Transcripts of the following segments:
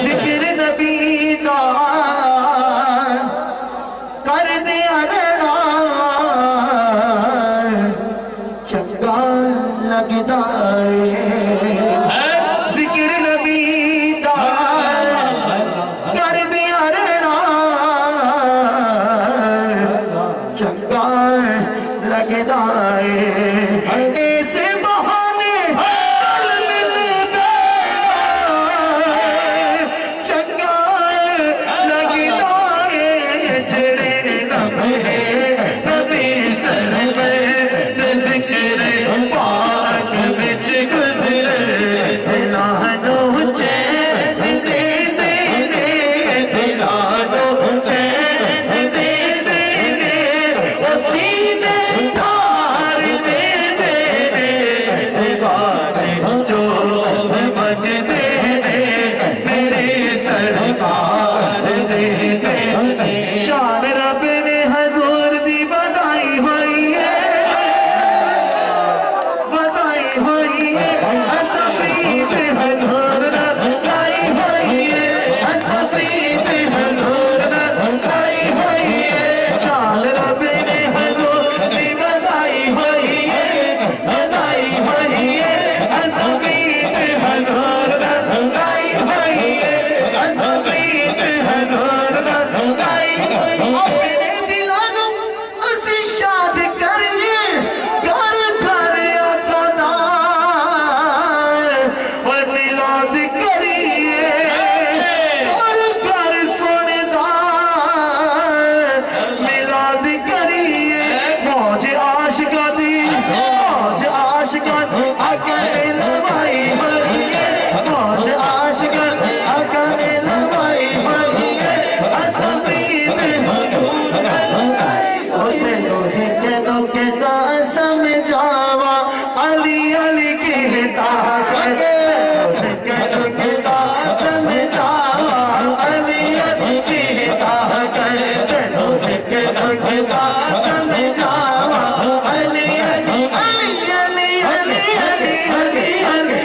जिक्र नबी दा कर दिया रहना चंगा लगदा है। जिक्र नबी दा कर दिया रहना चंगा लगदा है। ऐसे बहाने शान रब ने हजूर दी बधाई हुई है, बधाई हुई है। असफीत हजूर लाई हुई है, असफीत हजूर लाई हुई है। शान रब ने हजूर दी बधाई हुई है, बधाई हुई है। असफीत हजूर लाई हुई है, असफीत हजूर लाई हुई है। अपने दिलानों असी शाद करिए घर घर आका नाल और मिलाद करिए घर घर सुनदा मिलाद करिए। मौज आशिका दी मौज आशिका आका ने लवाई हुई है, मौज आशिका आका ने लवाई हुई है। असफीत हजूर तेनो कहता समझावा अली अली कहता कहता समझावा अली अली कहता तेनो कहता समझावा अली अली अली अली अली अली अली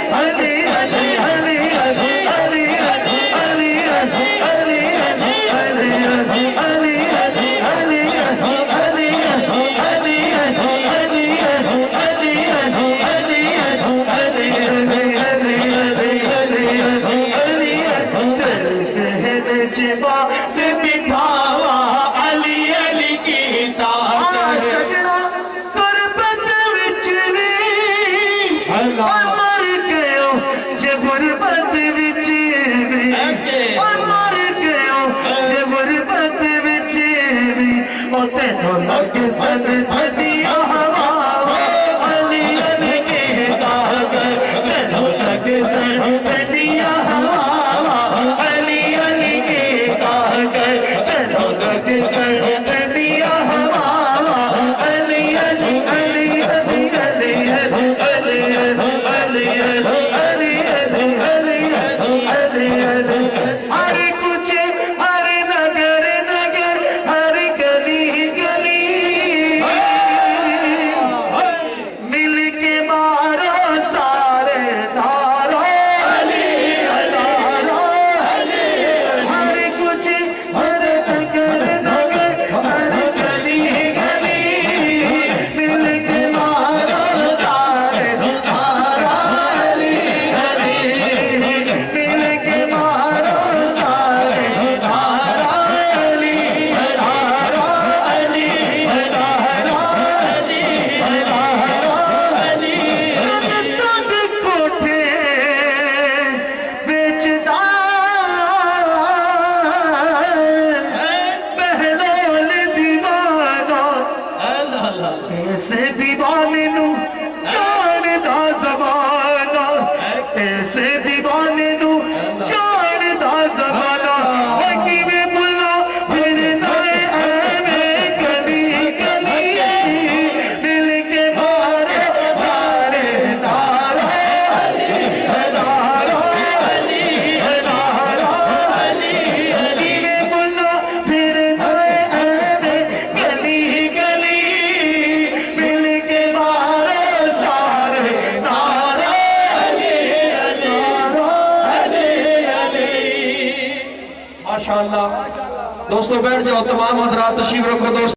अली अली अली अली अली अली अली बिठावा अली अली कीता सजना गुरबत विच भी मर गयो जे गुरबत विच भी मर गयो जे गुरबत विच भी ओ तेनो लग सन धनिया हवा अली अली कहता तेनो लग सन धनिया हवा अली अली कहता तेनो लग सन धनिया हवा अली अली अली अली अली अली अली अली अली अली अली अरे कुछ अरे नगर नगर हर गली गली माशाअल्लाह। दोस्तों बैठ जाओ, तमाम हजरात तशरीफ रखो दोस्तों।